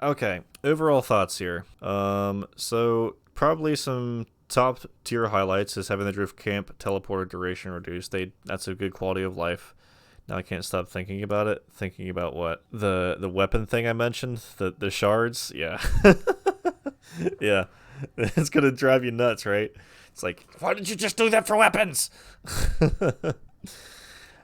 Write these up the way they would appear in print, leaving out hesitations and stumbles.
Okay, overall thoughts here. So probably some top tier highlights is having the drift camp teleporter duration reduced. That's a good quality of life. Now I can't stop thinking about it. Thinking about what the weapon thing I mentioned, the shards. Yeah, yeah, it's gonna drive you nuts, right? It's like, why did you just do that for weapons?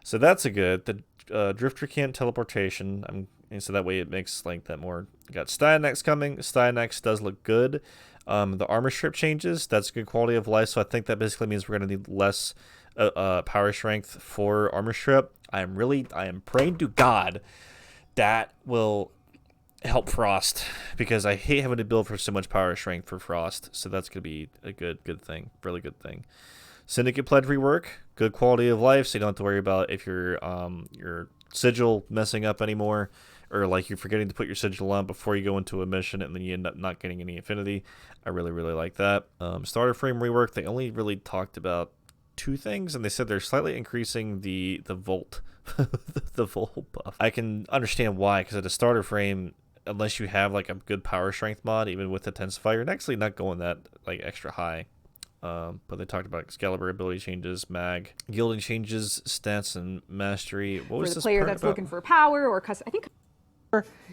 So that's a good. The drifter can't teleportation. And so that way it makes like that more. You got Styanax coming. Styanax does look good. The armor strip changes. That's good quality of life. So I think that basically means we're gonna need less power strength for armor strip. I am praying to God that will help Frost, because I hate having to build for so much power strength for Frost. So that's gonna be a good thing, really good thing. Syndicate pledge rework, good quality of life, so you don't have to worry about if your sigil messing up anymore, or like you're forgetting to put your sigil on before you go into a mission and then you end up not getting any affinity. I really like that. Starter frame rework, they only really talked about two things, and they said they're slightly increasing the volt the volt buff. I can understand why, because at a starter frame, unless you have like a good power strength mod, even with Intensify, you're actually not going that like extra high. But they talked about Excalibur ability changes, mag, gilding changes, stats, and mastery. What was for the this player part that's about? looking for power or I think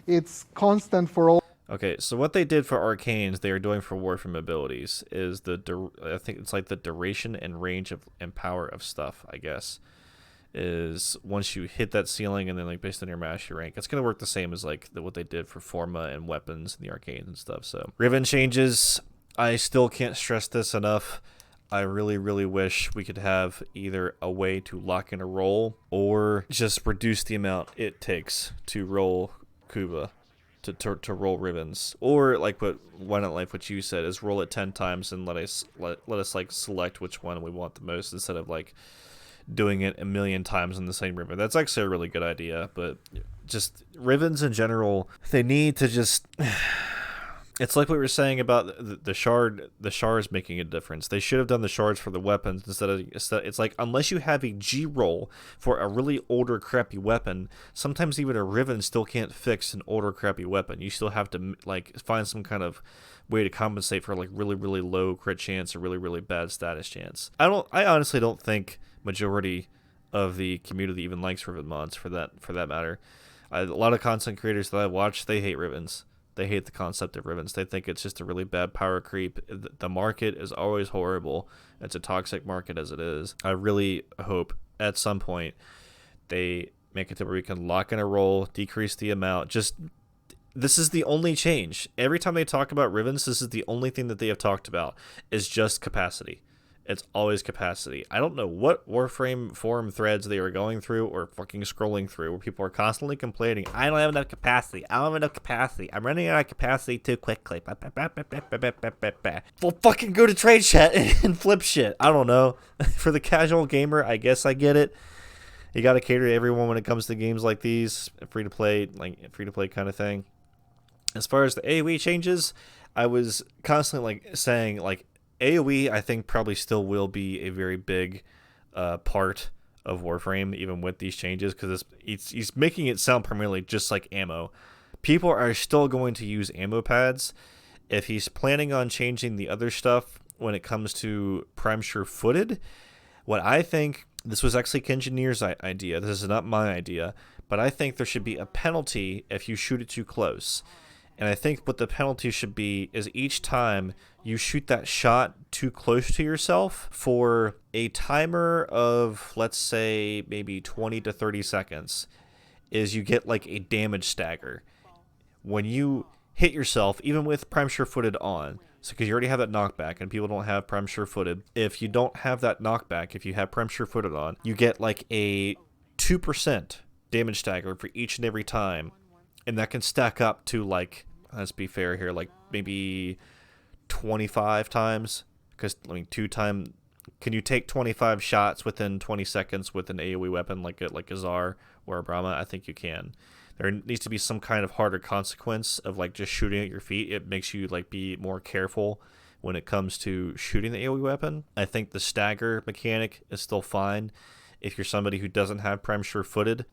It's constant for all. Okay, so what they did for Arcanes, they are doing for Warframe abilities is I think it's like the duration and range of and power of stuff, I guess, is once you hit that ceiling and then like based on your mastery rank, it's gonna work the same as like what they did for Forma and weapons and the Arcanes and stuff. So Riven changes. I still can't stress this enough. I really wish we could have either a way to lock in a roll or just reduce the amount it takes to roll Kuba, to roll Rivens, or like why not like what you said is roll it 10 times and let us like select which one we want the most instead of like doing it a million times in the same riven. That's actually a really good idea, but just Rivens in general, they need to just. It's like what we were saying about the shard. The shards making a difference. They should have done the shards for the weapons instead of. It's like unless you have a G roll for a really older crappy weapon, sometimes even a Riven still can't fix an older crappy weapon. You still have to like find some kind of way to compensate for like really low crit chance or really bad status chance. I honestly don't think majority of the community even likes Riven mods for that matter. A lot of content creators that I watch, they hate Rivens. They hate the concept of Rivens. They think it's just a really bad power creep. The market is always horrible. It's a toxic market as it is. I really hope at some point they make it to where we can lock in a roll, decrease the amount. This is the only change. Every time they talk about Rivens, this is the only thing that they have talked about is just capacity. It's always capacity. I don't know what Warframe forum threads they were going through or fucking scrolling through where people are constantly complaining, I don't have enough capacity. I don't have enough capacity. I'm running out of capacity too quickly. Well, fucking go to trade chat and flip shit. I don't know. For the casual gamer, I guess I get it. You gotta cater to everyone when it comes to games like these. Free to play kind of thing. As far as the AoE changes, I was constantly like saying like AoE, I think, probably still will be a very big part of Warframe, even with these changes, because he's making it sound primarily just like ammo. People are still going to use ammo pads. If he's planning on changing the other stuff when it comes to Prime Sure Footed, what I think, this was actually Kenjineer's idea, this is not my idea, but I think there should be a penalty if you shoot it too close. And I think what the penalty should be is each time you shoot that shot too close to yourself for a timer of, let's say, maybe 20 to 30 seconds, is you get like a damage stagger. When you hit yourself, even with Prime Sure Footed on, so because you already have that knockback and people don't have Prime Sure Footed, if you don't have that knockback, if you have Prime Sure Footed on, you get like a 2% damage stagger for each and every time. And that can stack up to, like, let's be fair here, like maybe 25 times. Because, I mean, can you take 25 shots within 20 seconds with an AoE weapon like a Zar or a Brahma? I think you can. There needs to be some kind of harder consequence of, like, just shooting at your feet. It makes you, like, be more careful when it comes to shooting the AoE weapon. I think the stagger mechanic is still fine if you're somebody who doesn't have Prime Sure-Footed,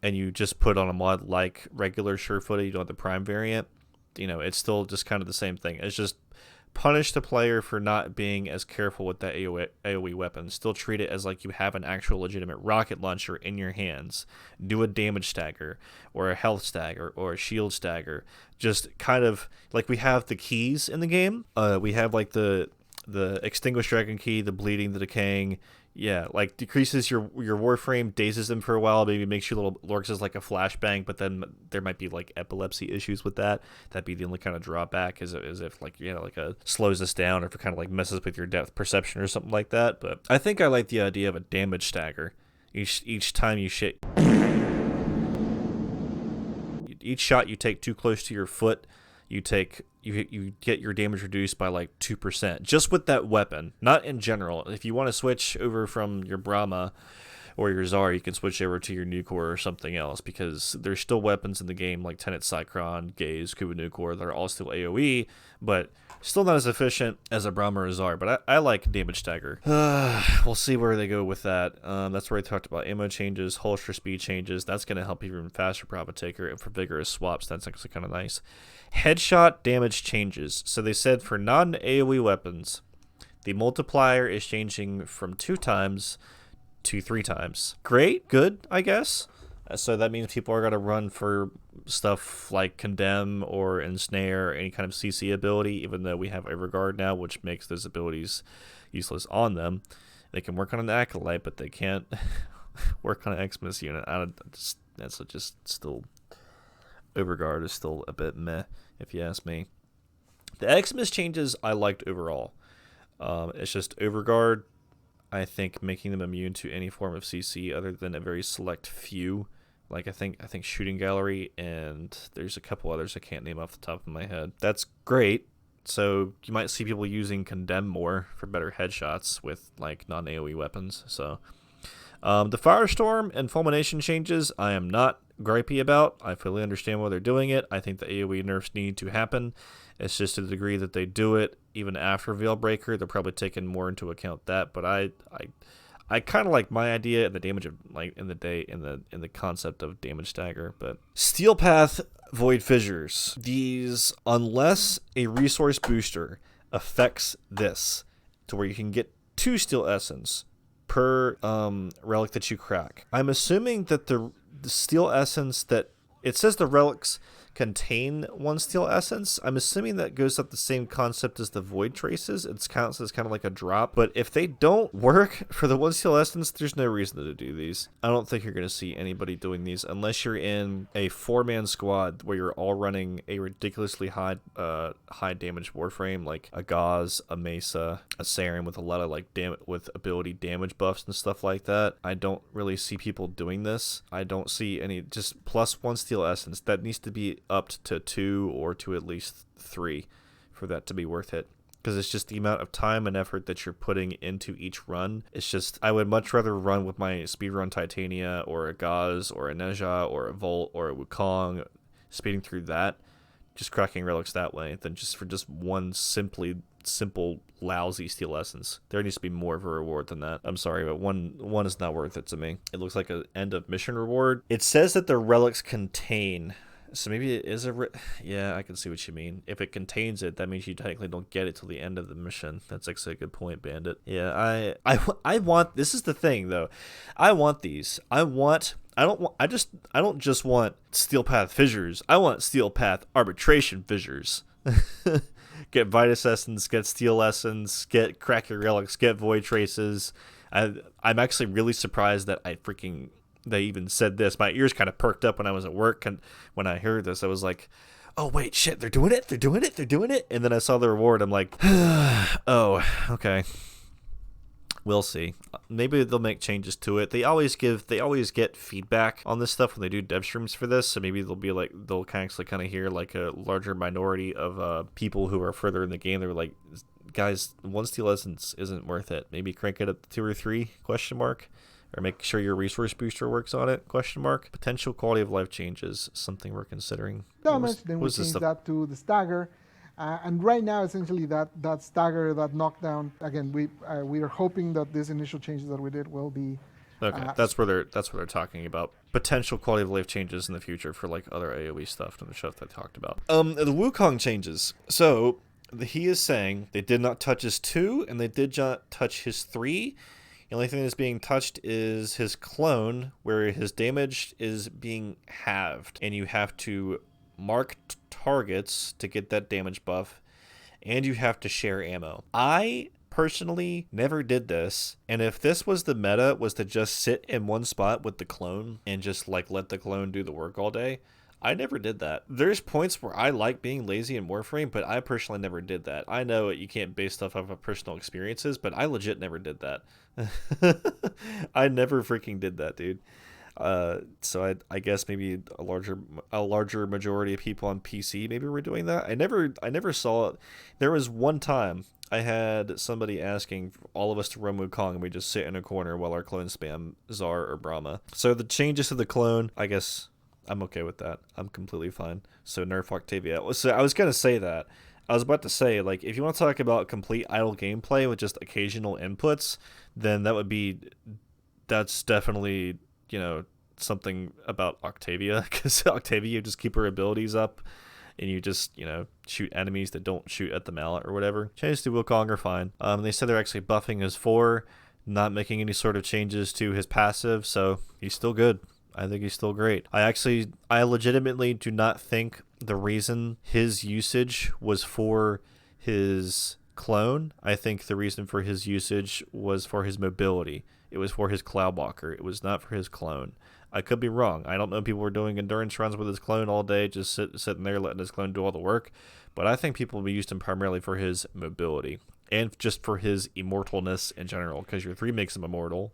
and you just put on a mod like regular Sure-Footed, you don't have the Prime variant. it's still just kind of the same thing. It's just punish the player for not being as careful with that AoE weapon. Still treat it as like you have an actual legitimate rocket launcher in your hands. Do a damage stagger or a health stagger or a shield stagger. Just kind of like we have the keys in the game. We have like the extinguished dragon key, the bleeding, the decaying. Yeah, like decreases your Warframe, dazes them for a while, maybe makes your little lurks as like a flashbang, but then there might be like epilepsy issues with that. That'd be the only kind of drawback, is if like like a slows us down, or if it kind of like messes with your depth perception or something like that. But I think I like the idea of a damage stagger. Each time you each shot you take too close to your foot, you get your damage reduced by like 2%, just with that weapon, not in general. If you want to switch over from your Brahma or your Zar, you can switch over to your Nucor or something else, because there's still weapons in the game like Tenet Cycron, Gaze, Kuba Nucor that are all still AoE, but still not as efficient as a Brahma or Zar. But I like damage stagger. We'll see where they go with that. That's where I talked about ammo changes, holster speed changes. That's going to help even faster Brahma Taker, and for vigorous swaps, that's actually kind of nice. Headshot damage changes. So they said for non-AoE weapons, the multiplier is changing from 2 times to 3 times. Great, good, I guess. So that means people are going to run for stuff like Condemn or Ensnare, any kind of CC ability, even though we have Everguard now, which makes those abilities useless on them. They can work on an Acolyte, but they can't work on an Xmas unit. That's just still... Overguard is still a bit meh, if you ask me. The Xmas changes I liked overall. It's just Overguard, I think making them immune to any form of CC other than a very select few. Like I think Shooting Gallery, and there's a couple others I can't name off the top of my head. That's great. So you might see people using Condemn more for better headshots with like non-AoE weapons. So the Firestorm and Fulmination changes I am not gripey about. I fully understand why they're doing it. I think the AoE nerfs need to happen. It's just to the degree that they do it even after Veilbreaker, they're probably taking more into account that. But I kind of like my idea and the damage of like in the concept of damage stagger. But Steel Path Void Fissures, these, unless a resource booster affects this to where you can get 2 Steel Essence per relic that you crack. I'm assuming that the Steel Essence that it says the relics contain 1 Steel Essence. I'm assuming that goes up the same concept as the Void Traces. It counts as kind of like a drop. But if they don't work for the 1 Steel Essence, there's no reason to do these. I don't think you're going to see anybody doing these unless you're in a 4-man squad where you're all running a ridiculously high damage Warframe, like a Gauze, a Mesa, a Saren with a lot of like with ability damage buffs and stuff like that. I don't really see people doing this. I don't see any, just plus 1 Steel Essence. That needs to be upped to 2 or to at least 3 for that to be worth it, because it's just the amount of time and effort that you're putting into each run. It's just, I would much rather run with my speedrun Titania or a Gauze or a Neja or a Volt or a Wukong, speeding through that, just cracking relics that way, than just for just one simple lousy Steel Essence. There needs to be more of a reward than that. I'm sorry, but one is not worth it to me. It looks like an end of mission reward. It says that the relics contain, so maybe it is yeah, I can see what you mean. If it contains it, that means you technically don't get it till the end of the mission. That's actually a good point, Bandit. Yeah, I want, this is the thing though. I want these. I don't just want Steel Path Fissures. I want Steel Path Arbitration Fissures. Get Vitus Essence, get Steel Essence, get Crack Your Relics, get Void Traces. I'm actually really surprised that they even said this. My ears kind of perked up when I was at work, and when I heard this, I was like, oh wait, shit, they're doing it. And then I saw the reward. I'm like, oh, okay. We'll see. Maybe they'll make changes to it. They always get feedback on this stuff when they do dev streams for this. So maybe they'll kind of hear like a larger minority of people who are further in the game. They're like, guys, 1 Steel Essence isn't worth it. Maybe crank it up to 2 or 3 ? Or make sure your resource booster works on it ? Potential quality of life changes, something we're considering. Damage, then we change that to the stagger. And right now, essentially, that stagger, that knockdown, again, we are hoping that these initial changes that we did will be Okay, that's where they're talking about potential quality of life changes in the future for like other AoE stuff and the stuff they talked about. The Wukong changes. So he is saying they did not touch his 2 and they did not touch his 3. The only thing that's being touched is his clone, where his damage is being halved, and you have to mark targets to get that damage buff, and you have to share ammo. I personally never did this, and if this was the meta, was to just sit in one spot with the clone and just like let the clone do the work all day, I never did that. There's points where I like being lazy in Warframe, but I personally never did that. I know you can't base stuff off of personal experiences, but I legit never did that. I never freaking did that, dude. So I guess maybe a larger majority of people on PC maybe were doing that. I never saw it. There was one time I had somebody asking all of us to run Wukong, and we just sit in a corner while our clone spam Czar or Brahma. So the changes to the clone, I guess I'm okay with that. I'm completely fine. So nerf Octavia. So I was gonna say that. I was about to say, like, if you want to talk about complete idle gameplay with just occasional inputs, then that's definitely, something about Octavia, because Octavia, you just keep her abilities up, and you just, shoot enemies that don't shoot at the mallet or whatever. Changes to Wukong are fine. They said they're actually buffing his 4, not making any sort of changes to his passive, so he's still good. I think he's still great. I legitimately do not think the reason his usage was for his clone. I think the reason for his usage was for his mobility. It was for his Cloudwalker. It was not for his clone. I could be wrong. I don't know if people were doing endurance runs with his clone all day, just sitting there letting his clone do all the work. But I think people used him primarily for his mobility and just for his immortalness in general, because your 3 makes him immortal.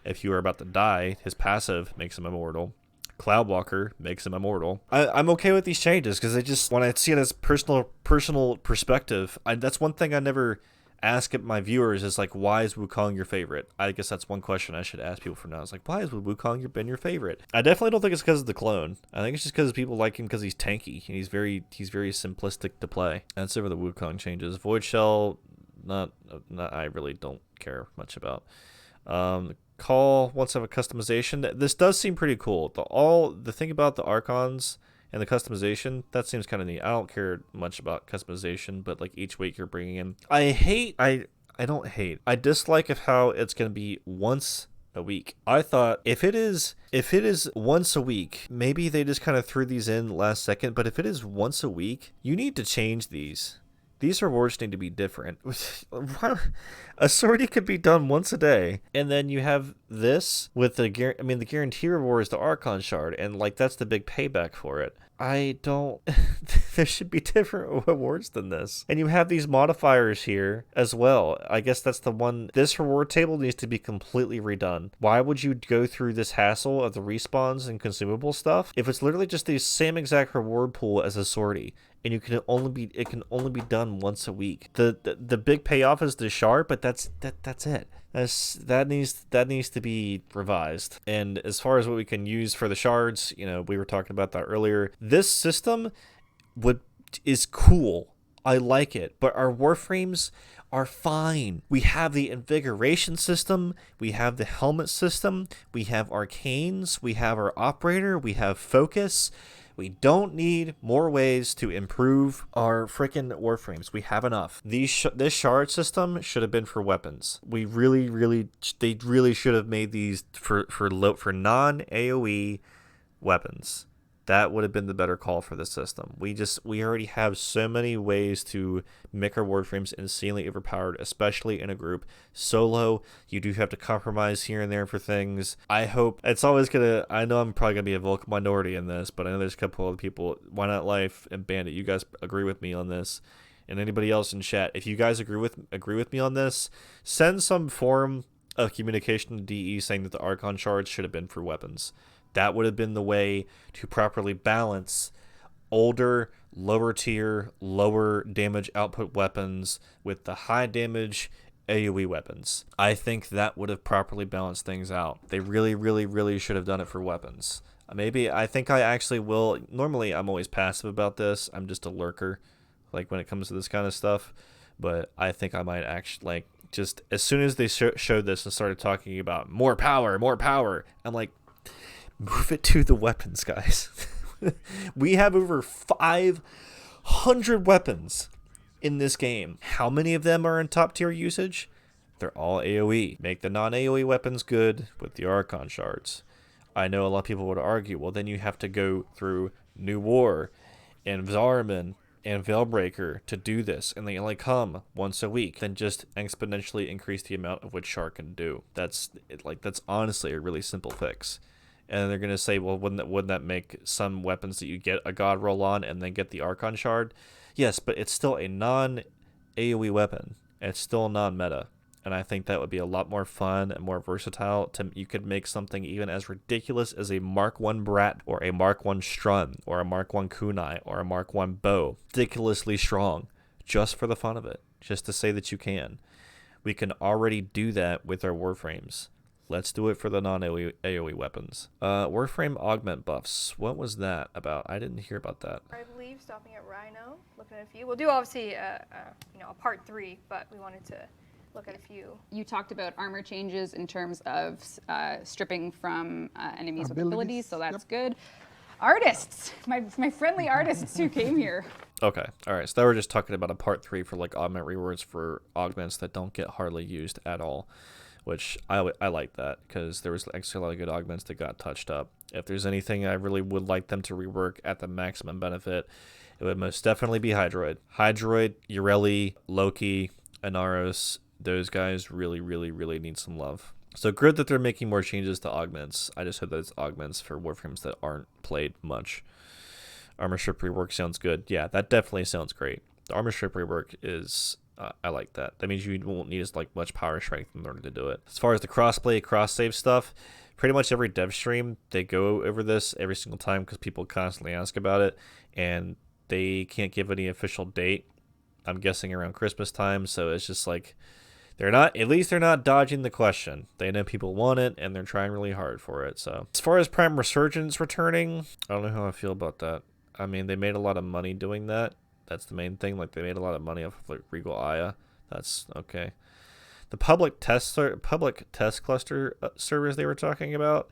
If you are about to die, his passive makes him immortal. Cloudwalker makes him immortal. I'm okay with these changes because when I see it as personal perspective, that's one thing I never ask my viewers is like, why is Wukong your favorite? I guess that's one question I should ask people from now. It's like, why has Wukong been your favorite? I definitely don't think it's because of the clone. I think it's just because people like him because he's tanky and he's very simplistic to play. That's over the Wukong changes. Void Shell, not I really don't care much about. Call wants to have a customization. This does seem pretty cool. The thing about the Arcanes and the customization, that seems kind of neat. I don't care much about customization, but like each week you're bringing in. I don't hate. I dislike of how it's going to be once a week. I thought if it is once a week, maybe they just kind of threw these in last second, but if it is once a week, you need to change these. These rewards need to be different. A sortie could be done once a day, and then you have this with the guarantee reward is the Archon Shard, and like that's the big payback for it. I don't. There should be different rewards than this, and you have these modifiers here as well. I guess that's the one. This reward table needs to be completely redone. Why would you go through this hassle of the respawns and consumable stuff if it's literally just the same exact reward pool as a sortie? And it can only be done once a week. The big payoff is the shard, but that's it. That needs to be revised. And as far as what we can use for the shards, we were talking about that earlier. This system is cool. I like it, but our Warframes are fine. We have the invigoration system, we have the helmet system, we have Arcanes, we have our operator, we have focus. We don't need more ways to improve our freaking Warframes. We have enough. This shard system should have been for weapons. They really should have made these for non-AoE weapons. That would have been the better call for the system. We already have so many ways to make our Warframes insanely overpowered, especially in a group. Solo, you do have to compromise here and there for things. I hope I know I'm probably gonna be a vocal minority in this, but I know there's a couple of people, Why Not Life and Bandit, you guys agree with me on this. And anybody else in chat, if you guys agree with me on this, send some form of communication to DE saying that the Archon shards should have been for weapons. That would have been the way to properly balance older, lower tier, lower damage output weapons with the high damage AoE weapons. I think that would have properly balanced things out. They really, really, really should have done it for weapons. I think I actually will. Normally, I'm always passive about this. I'm just a lurker, like when it comes to this kind of stuff. But I think I might actually just as soon as they showed this and started talking about more power, I'm like, move it to the weapons, guys. We have over 500 weapons in this game. How many of them are in top tier usage? They're all AoE. Make the non-AoE weapons good with the Archon shards. I know a lot of people would argue, well, then you have to go through New War and Zarman and Veilbreaker to do this, and they only come once a week. Then just exponentially increase the amount of which shard can do. That's honestly a really simple fix. And they're gonna say, well, wouldn't that make some weapons that you get a god roll on and then get the Archon shard? Yes, but it's still a non-AoE weapon. It's still non-meta. And I think that would be a lot more fun and more versatile. You could make something even as ridiculous as a Mark 1 Brat or a Mark 1 Strun or a Mark 1 Kunai or a Mark 1 Bow. Ridiculously strong just for the fun of it. Just to say that you can. We can already do that with our Warframes. Let's do it for the non-AoE weapons. Warframe augment buffs. What was that about? I didn't hear about that. I believe stopping at Rhino, looking at a few. We'll do obviously a part 3, but we wanted to look at a few. You talked about armor changes in terms of stripping from enemies with abilities, so that's good. Artists, my friendly artists who came here. Okay, all right. So now we're just talking about a part 3 for like augment rewards for augments that don't get hardly used at all, which I like that because there was actually a lot of good augments that got touched up. If there's anything I really would like them to rework at the maximum benefit, it would most definitely be Hydroid. Hydroid, Ureli, Loki, Inaros. Those guys really, really, really need some love. So good that they're making more changes to augments. I just hope that it's augments for Warframes that aren't played much. Armor strip rework sounds good. Yeah, that definitely sounds great. The armor strip rework is, I like that. That means you won't need as like much power strength in order to do it. As far as the crossplay, cross-save stuff, pretty much every dev stream, they go over this every single time because people constantly ask about it, and they can't give any official date. I'm guessing around Christmas time, so it's just like, at least they're not dodging the question. They know people want it, and they're trying really hard for it. So as far as Prime Resurgence returning, I don't know how I feel about that. I mean, they made a lot of money doing that. That's the main thing. Like, they made a lot of money off of like Regal Aya. That's okay. The public test cluster servers they were talking about,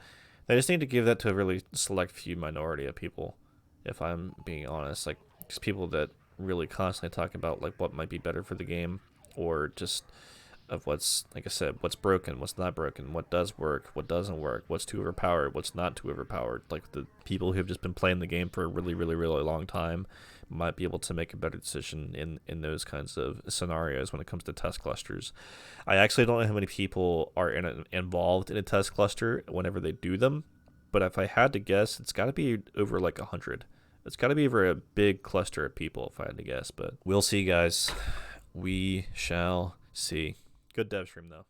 they just need to give that to a really select few minority of people, if I'm being honest. Like, just people that really constantly talk about like what might be better for the game, or just of what's, like I said, what's broken, what's not broken, what does work, what doesn't work, what's too overpowered, what's not too overpowered. Like, the people who've just been playing the game for a really, really, really long time might be able to make a better decision in those kinds of scenarios when it comes to test clusters. I actually don't know how many people are involved in a test cluster whenever they do them, but if I had to guess, it's got to be over like 100. It's got to be over a big cluster of people if I had to guess, but we'll see, guys. We shall see. Good dev stream, though.